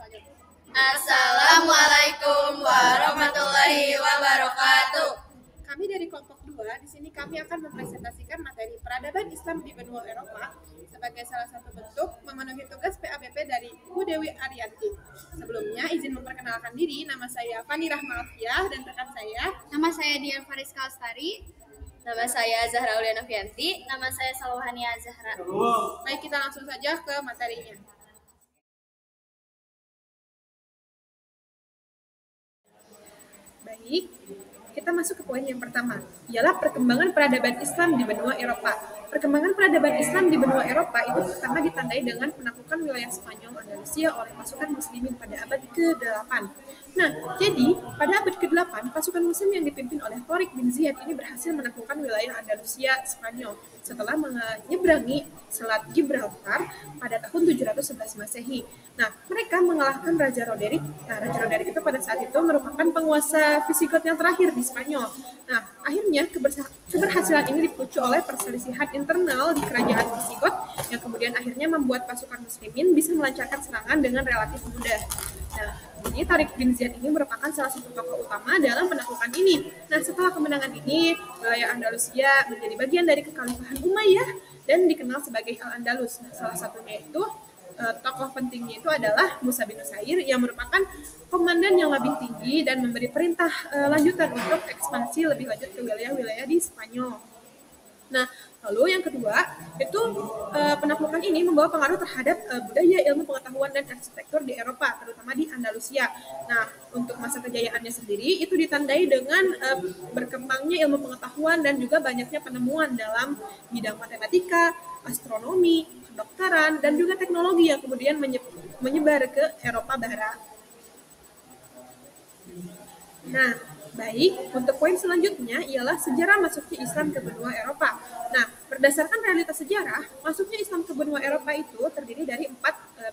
Assalamualaikum warahmatullahi wabarakatuh. Kami dari kelompok 2, di sini kami akan mempresentasikan materi peradaban Islam di benua Eropa sebagai salah satu bentuk memenuhi tugas PABP dari Bu Dewi Ariyanti. Sebelumnya, izin memperkenalkan diri, nama saya Fani Rahmafiah dan rekan saya. Nama saya Dian Fariska Lestari. Nama saya Zahra Uliana Fianti. Nama saya Salwahania Zahra. Baik, kita langsung saja ke materinya. Baik, kita masuk ke poin yang pertama, ialah perkembangan peradaban Islam di benua Eropa. Perkembangan peradaban Islam di benua Eropa itu pertama ditandai dengan penaklukan wilayah Spanyol Andalusia oleh pasukan muslimin pada abad ke-8. Nah, jadi pada abad ke-8, pasukan muslim yang dipimpin oleh Tariq bin Ziyad ini berhasil menaklukkan wilayah Andalusia Spanyol setelah menyeberangi Selat Gibraltar pada tahun 711 Masehi. Nah, mereka mengalahkan Raja Roderick. Nah, Raja Roderick itu pada saat itu merupakan penguasa Visigot yang terakhir di Spanyol. Nah, akhirnya keberhasilan ini dipicu oleh perselisihan internal di kerajaan Visigot yang kemudian akhirnya membuat pasukan muslimin bisa melancarkan serangan dengan relatif mudah. Nah, jadi Tariq bin Ziyad ini merupakan salah satu tokoh utama dalam penaklukan ini. Nah, setelah kemenangan ini, wilayah Andalusia menjadi bagian dari kekhalifahan Umayyah dan dikenal sebagai Al-Andalus. Nah, salah satunya itu tokoh pentingnya itu adalah Musa bin Nusair yang merupakan komandan yang lebih tinggi dan memberi perintah lanjutan untuk ekspansi lebih lanjut ke wilayah-wilayah di Spanyol. Nah, lalu yang kedua itu penaklukan ini membawa pengaruh terhadap budaya, ilmu pengetahuan dan arsitektur di Eropa, terutama di Andalusia. Nah, untuk masa kejayaannya sendiri itu ditandai dengan berkembangnya ilmu pengetahuan dan juga banyaknya penemuan dalam bidang matematika, astronomi, kedokteran, dan juga teknologi yang kemudian menyebar ke Eropa Barat. Nah, baik, untuk poin selanjutnya ialah sejarah masuknya Islam ke benua Eropa. Nah, berdasarkan realitas sejarah, masuknya Islam ke benua Eropa itu terdiri dari 4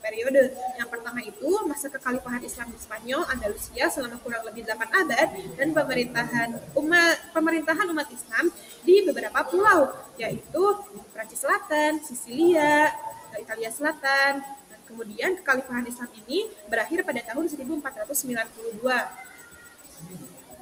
periode. Yang pertama itu masa kekhalifahan Islam di Spanyol, Andalusia selama kurang lebih 8 abad dan pemerintahan umat Islam di beberapa pulau, yaitu Prancis Selatan, Sisilia, Italia Selatan. Dan kemudian kekhalifahan Islam ini berakhir pada tahun 1492.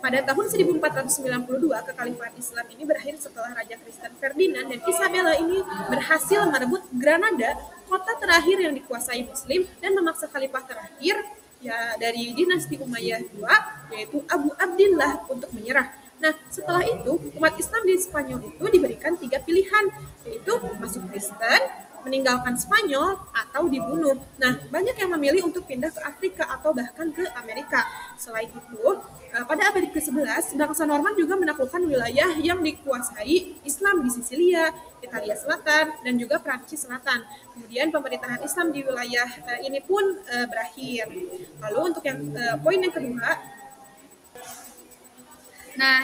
Pada tahun 1492, kekhalifahan Islam ini berakhir setelah Raja Kristen Ferdinand dan Isabella ini berhasil merebut Granada, kota terakhir yang dikuasai Muslim, dan memaksa khalifah terakhir dari dinasti Umayyah II, yaitu Abu Abdillah, untuk menyerah. Nah, setelah itu, umat Islam di Spanyol itu diberikan 3 pilihan, yaitu masuk Kristen, meninggalkan Spanyol, atau dibunuh. Nah, banyak yang memilih untuk pindah ke Afrika atau bahkan ke Amerika. Selain itu, pada abad ke-11, bangsa Norman juga menaklukkan wilayah yang dikuasai Islam di Sisilia, Italia Selatan, dan juga Prancis Selatan. Kemudian pemerintahan Islam di wilayah ini pun berakhir. Lalu untuk poin yang kedua,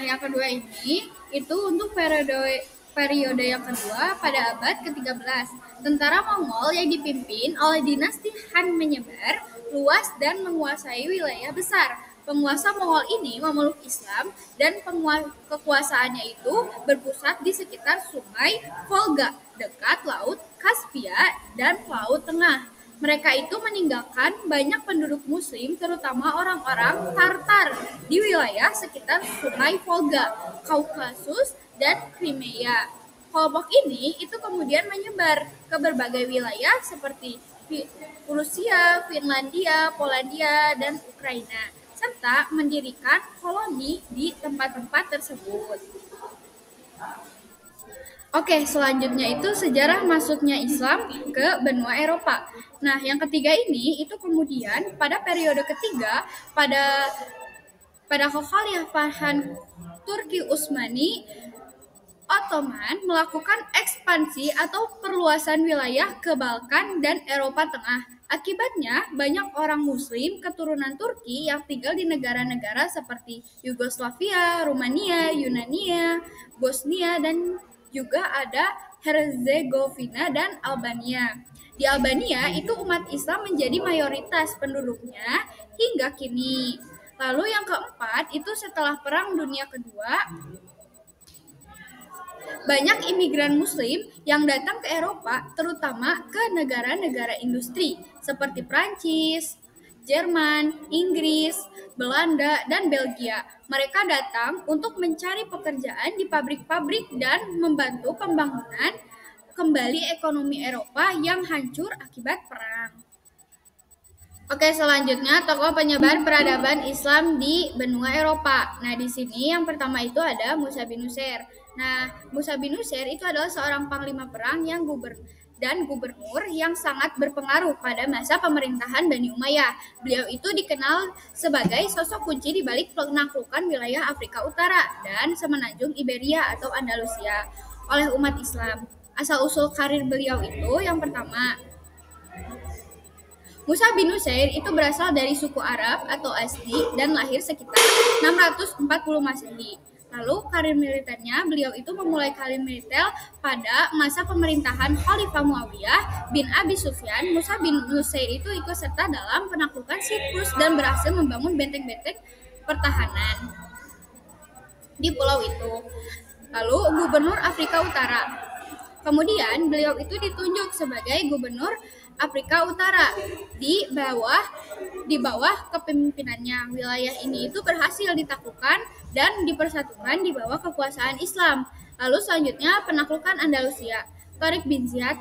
yang kedua ini itu untuk periode yang kedua pada abad ke-13. Tentara Mongol yang dipimpin oleh dinasti Han menyebar luas dan menguasai wilayah besar. Penguasa Mongol ini memeluk Islam dan kekuasaannya itu berpusat di sekitar sungai Volga, dekat Laut Kaspia dan Laut Tengah. Mereka itu meninggalkan banyak penduduk muslim, terutama orang-orang Tartar di wilayah sekitar sungai Volga, Kaukasus, dan Crimea. Kelompok ini itu kemudian menyebar ke berbagai wilayah seperti Rusia, Finlandia, Polandia, dan Ukraina, serta mendirikan koloni di tempat-tempat tersebut. Oke, selanjutnya itu sejarah masuknya Islam ke benua Eropa. Nah, yang ketiga ini itu kemudian pada periode ketiga pada kekhalifahan Turki Utsmani, Ottoman melakukan ekspansi atau perluasan wilayah ke Balkan dan Eropa Tengah. Akibatnya, banyak orang Muslim keturunan Turki yang tinggal di negara-negara seperti Yugoslavia, Rumania, Yunania, Bosnia, dan juga ada Herzegovina dan Albania. Di Albania, itu umat Islam menjadi mayoritas penduduknya hingga kini. Lalu yang keempat, itu setelah Perang Dunia Kedua, banyak imigran Muslim yang datang ke Eropa, terutama ke negara-negara industri seperti Prancis, Jerman, Inggris, Belanda, dan Belgia. Mereka datang untuk mencari pekerjaan di pabrik-pabrik dan membantu pembangunan kembali ekonomi Eropa yang hancur akibat perang. Oke, selanjutnya tokoh penyebar peradaban Islam di benua Eropa. Nah, di sini yang pertama itu ada Musa bin Nusair. Nah, Musa bin Nusair itu adalah seorang panglima perang yang gubernur yang sangat berpengaruh pada masa pemerintahan Bani Umayyah. Beliau itu dikenal sebagai sosok kunci di balik penaklukan wilayah Afrika Utara dan semenanjung Iberia atau Andalusia oleh umat Islam. Asal-usul karir beliau itu yang pertama, Musa bin Nusair itu berasal dari suku Arab atau Asli dan lahir sekitar 640 Masehi. Lalu karir militernya, beliau itu memulai karir militer pada masa pemerintahan Khalifah Muawiyah bin Abi Sufyan. Musa bin Nusair itu ikut serta dalam penaklukan Siprus dan berhasil membangun benteng-benteng pertahanan di pulau itu. Lalu gubernur Afrika Utara. Kemudian beliau itu ditunjuk sebagai gubernur Afrika Utara di bawah kepemimpinannya. Wilayah ini itu berhasil ditaklukkan dan dipersatukan di bawah kekuasaan Islam. Lalu selanjutnya penaklukan Andalusia. Tariq bin Ziyad,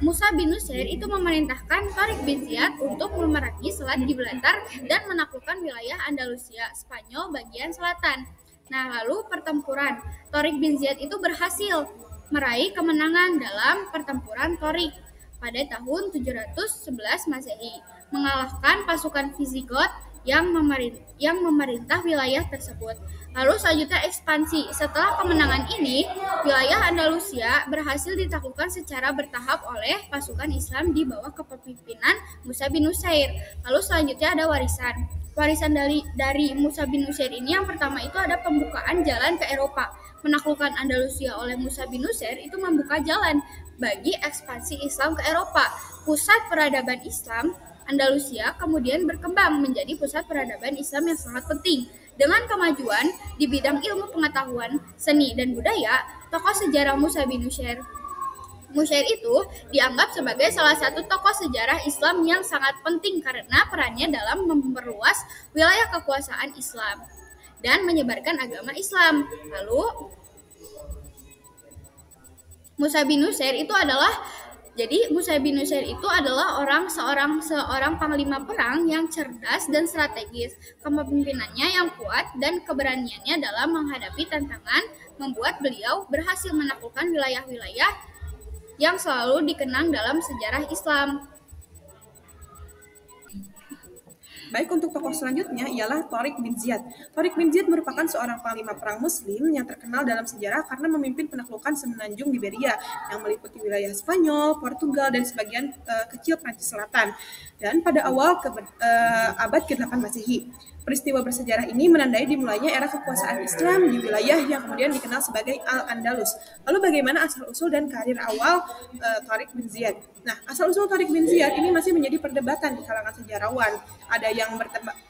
Musa bin Nusair itu memerintahkan Tariq bin Ziyad untuk memerangi Selat Gibraltar dan menaklukkan wilayah Andalusia, Spanyol bagian selatan. Nah, lalu pertempuran. Tariq bin Ziyad itu berhasil meraih kemenangan dalam pertempuran Torik pada tahun 711 Masehi, mengalahkan pasukan Visigoth yang memerintah wilayah tersebut. Lalu selanjutnya ekspansi. Setelah kemenangan ini, wilayah Andalusia berhasil ditaklukkan secara bertahap oleh pasukan Islam di bawah kepemimpinan Musa bin Nusair. Lalu selanjutnya ada warisan. Warisan dari Musa bin Nusair ini yang pertama itu ada pembukaan jalan ke Eropa. Menaklukkan Andalusia oleh Musa bin Nusair itu membuka jalan bagi ekspansi Islam ke Eropa. Pusat peradaban Islam Andalusia kemudian berkembang menjadi pusat peradaban Islam yang sangat penting. Dengan kemajuan di bidang ilmu pengetahuan, seni, dan budaya, tokoh sejarah Musa bin Nusair itu dianggap sebagai salah satu tokoh sejarah Islam yang sangat penting karena perannya dalam memperluas wilayah kekuasaan Islam dan menyebarkan agama Islam. Lalu Musa bin Nusair itu adalah seorang panglima perang yang cerdas dan strategis. Kepemimpinannya yang kuat dan keberaniannya dalam menghadapi tantangan membuat beliau berhasil menaklukkan wilayah-wilayah yang selalu dikenang dalam sejarah Islam. Baik, untuk tokoh selanjutnya ialah Tariq bin Ziyad. Tariq bin Ziyad merupakan seorang panglima perang Muslim yang terkenal dalam sejarah karena memimpin penaklukan semenanjung Iberia yang meliputi wilayah Spanyol, Portugal, dan sebagian kecil Prancis Selatan. Dan pada awal abad ke-8 Masehi. Peristiwa bersejarah ini menandai dimulainya era kekuasaan Islam di wilayah yang kemudian dikenal sebagai Al-Andalus. Lalu bagaimana asal-usul dan karir awal Tariq bin Ziyad? Nah, asal-usul Tariq bin Ziyad ini masih menjadi perdebatan di kalangan sejarawan. Ada yang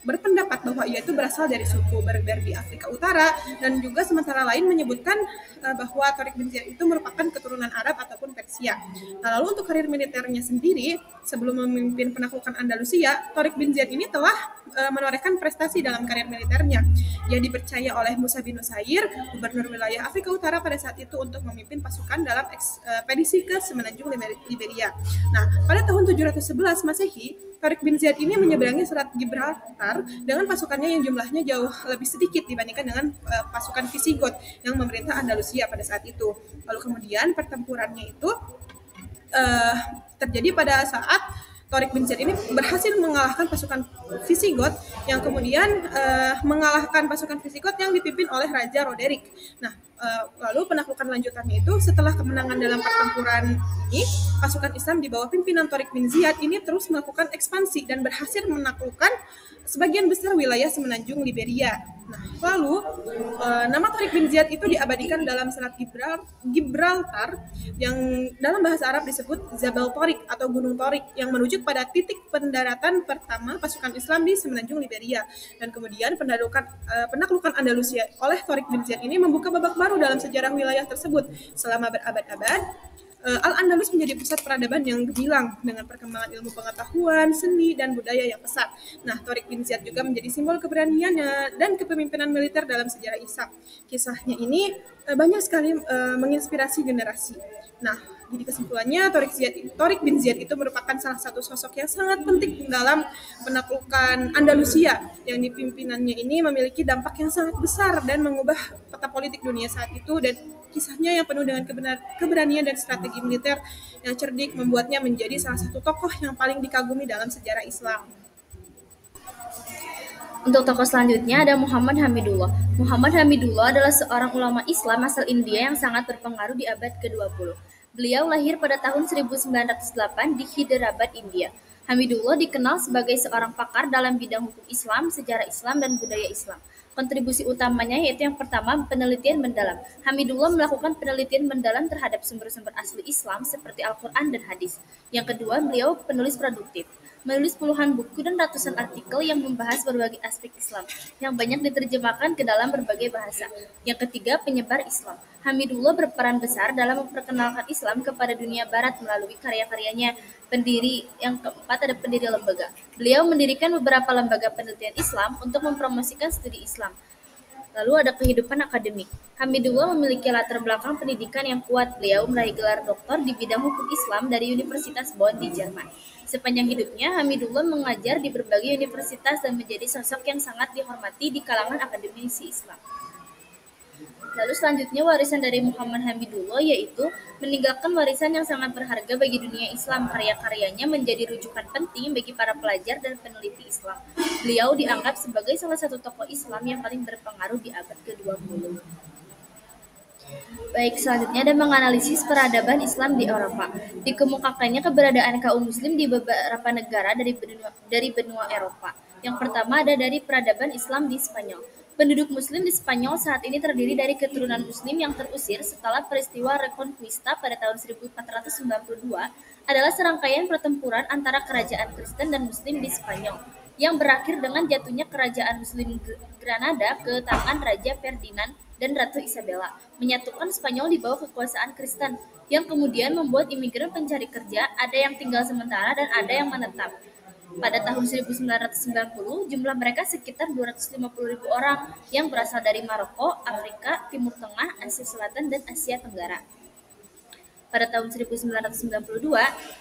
berpendapat bahwa ia itu berasal dari suku Berber di Afrika Utara, dan juga sementara lain menyebutkan bahwa Tariq bin Ziyad itu merupakan keturunan Arab ataupun Persia. Nah, lalu untuk karir militernya sendiri, sebelum memimpin penaklukan Andalusia, Tariq bin Ziyad ini telah menorehkan prestasi dalam karir militernya. Ia dipercaya oleh Musa bin Nusair, gubernur wilayah Afrika Utara pada saat itu, untuk memimpin pasukan dalam ekspedisi ke semenanjung Liberia. Nah, pada tahun 711 Masehi, Tariq bin Ziyad ini menyeberangi Selat Gibraltar dengan pasukannya yang jumlahnya jauh lebih sedikit dibandingkan dengan pasukan Visigoth yang memerintah Andalusia pada saat itu. Lalu kemudian pertempurannya itu terjadi pada saat Tariq bin Ziyad ini berhasil mengalahkan pasukan Visigoth yang kemudian mengalahkan pasukan Visigoth yang dipimpin oleh Raja Roderick. Nah, lalu penaklukan lanjutannya itu setelah kemenangan dalam pertempuran ini, pasukan Islam di bawah pimpinan Tariq bin Ziyad ini terus melakukan ekspansi dan berhasil menaklukkan sebagian besar wilayah semenanjung Liberia. Nah, lalu nama Tariq bin Ziyad itu diabadikan dalam Selat Gibraltar yang dalam bahasa Arab disebut Jabal Tariq atau Gunung Tariq, yang merujuk pada titik pendaratan pertama pasukan Islam di semenanjung Liberia. Dan kemudian penaklukan Andalusia oleh Tariq bin Ziyad ini membuka babak baru dalam sejarah wilayah tersebut. Selama berabad-abad, Al-Andalus menjadi pusat peradaban yang gemilang dengan perkembangan ilmu pengetahuan, seni, dan budaya yang pesat. Nah, Tariq bin Ziyad juga menjadi simbol keberaniannya dan kepemimpinan militer dalam sejarah Islam. Kisahnya ini banyak sekali menginspirasi generasi. Nah, jadi kesimpulannya Tariq bin Ziyad itu merupakan salah satu sosok yang sangat penting dalam penaklukan Andalusia yang dipimpinannya ini memiliki dampak yang sangat besar dan mengubah peta politik dunia saat itu, dan kisahnya yang penuh dengan keberanian dan strategi militer yang cerdik membuatnya menjadi salah satu tokoh yang paling dikagumi dalam sejarah Islam. Untuk tokoh selanjutnya ada Muhammad Hamidullah. Muhammad Hamidullah adalah seorang ulama Islam asal India yang sangat berpengaruh di abad ke-20. Beliau lahir pada tahun 1908 di Hyderabad, India. Hamidullah dikenal sebagai seorang pakar dalam bidang hukum Islam, sejarah Islam, dan budaya Islam. Kontribusi utamanya yaitu yang pertama, penelitian mendalam. Hamidullah melakukan penelitian mendalam terhadap sumber-sumber asli Islam seperti Al-Quran dan hadis. Yang kedua, beliau penulis produktif. Menulis puluhan buku dan ratusan artikel yang membahas berbagai aspek Islam, yang banyak diterjemahkan ke dalam berbagai bahasa. Yang ketiga, penyebar Islam. Hamidullah berperan besar dalam memperkenalkan Islam kepada dunia barat melalui karya-karyanya. Yang keempat ada pendiri lembaga. Beliau mendirikan beberapa lembaga penelitian Islam untuk mempromosikan studi Islam. Lalu ada kehidupan akademik. Hamidullah memiliki latar belakang pendidikan yang kuat. Beliau meraih gelar doktor di bidang hukum Islam dari Universitas Bonn di Jerman. Sepanjang hidupnya, Hamidullah mengajar di berbagai universitas dan menjadi sosok yang sangat dihormati di kalangan akademisi Islam. Lalu selanjutnya warisan dari Muhammad Hamidullah yaitu meninggalkan warisan yang sangat berharga bagi dunia Islam. Karya-karyanya menjadi rujukan penting bagi para pelajar dan peneliti Islam. Beliau dianggap sebagai salah satu tokoh Islam yang paling berpengaruh di abad ke-20. Baik, selanjutnya ada menganalisis peradaban Islam di Eropa. Dikemukakannya keberadaan kaum muslim di beberapa negara dari benua Eropa. Yang pertama ada dari peradaban Islam di Spanyol. Penduduk muslim di Spanyol saat ini terdiri dari keturunan muslim yang terusir setelah peristiwa Reconquista pada tahun 1492 adalah serangkaian pertempuran antara kerajaan Kristen dan muslim di Spanyol yang berakhir dengan jatuhnya kerajaan muslim Granada ke tangan Raja Ferdinand dan Ratu Isabella, menyatukan Spanyol di bawah kekuasaan Kristen, yang kemudian membuat imigran pencari kerja, ada yang tinggal sementara dan ada yang menetap. Pada tahun 1990, jumlah mereka sekitar 250.000 orang yang berasal dari Maroko, Afrika, Timur Tengah, Asia Selatan, dan Asia Tenggara. Pada tahun 1992,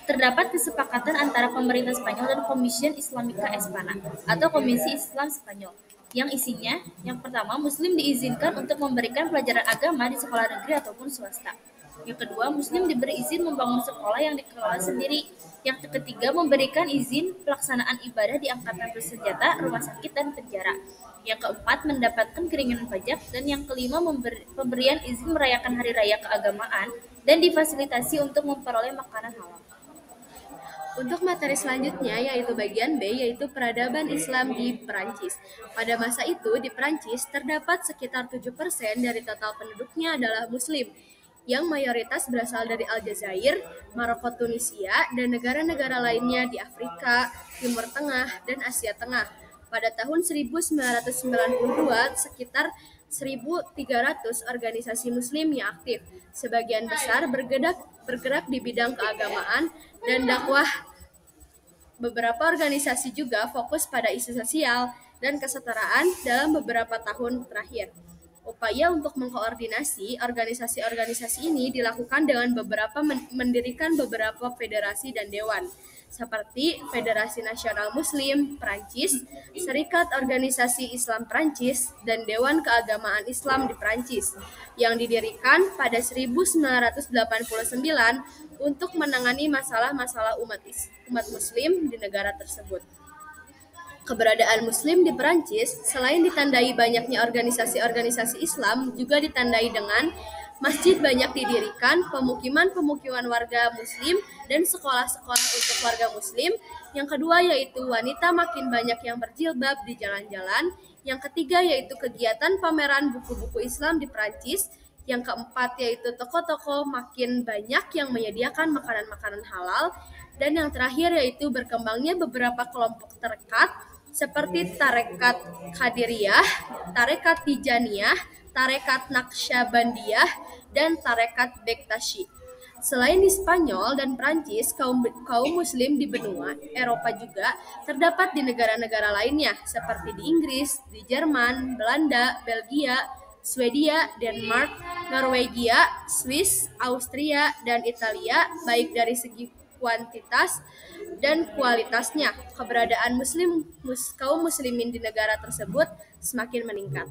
terdapat kesepakatan antara pemerintah Spanyol dan Comisión Islámica España atau Komisi Islam Spanyol, yang isinya, yang pertama, Muslim diizinkan untuk memberikan pelajaran agama di sekolah negeri ataupun swasta. Yang kedua, Muslim diberi izin membangun sekolah yang dikelola sendiri. Yang ketiga, memberikan izin pelaksanaan ibadah di angkatan bersenjata, rumah sakit, dan penjara. Yang keempat, mendapatkan keringanan pajak. Dan yang kelima, pemberian izin merayakan hari raya keagamaan dan difasilitasi untuk memperoleh makanan halal. Untuk materi selanjutnya yaitu bagian B, yaitu peradaban Islam di Perancis. Pada masa itu di Perancis terdapat sekitar 7% dari total penduduknya adalah Muslim, yang mayoritas berasal dari Aljazair, Maroko, Tunisia, dan negara-negara lainnya di Afrika, Timur Tengah, dan Asia Tengah. Pada tahun 1992, sekitar 1.300 organisasi Muslim yang aktif. Sebagian besar bergerak di bidang keagamaan dan dakwah. Beberapa organisasi juga fokus pada isu sosial dan kesetaraan dalam beberapa tahun terakhir. Upaya untuk mengkoordinasi organisasi-organisasi ini dilakukan dengan mendirikan beberapa federasi dan dewan, seperti Federasi Nasional Muslim Perancis, Serikat Organisasi Islam Perancis, dan Dewan Keagamaan Islam di Perancis, yang didirikan pada 1989 untuk menangani masalah-masalah umat Muslim di negara tersebut. Keberadaan Muslim di Perancis selain ditandai banyaknya organisasi-organisasi Islam, juga ditandai dengan masjid banyak didirikan, pemukiman-pemukiman warga Muslim, dan sekolah-sekolah untuk warga Muslim. Yang kedua yaitu wanita makin banyak yang berjilbab di jalan-jalan. Yang ketiga yaitu kegiatan pameran buku-buku Islam di Perancis. Yang keempat yaitu toko-toko makin banyak yang menyediakan makanan-makanan halal. Dan yang terakhir yaitu berkembangnya beberapa kelompok tarekat seperti Tarekat Qadiriyah, Tarekat Tijaniyah, Tarekat Naqsyabandiyah, dan Tarekat Bektashi. Selain di Spanyol dan Prancis, kaum muslim di benua Eropa juga terdapat di negara-negara lainnya seperti di Inggris, di Jerman, Belanda, Belgia, Swedia, Denmark, Norwegia, Swiss, Austria, dan Italia, baik dari segi kuantitas dan kualitasnya. Keberadaan kaum muslimin di negara tersebut semakin meningkat.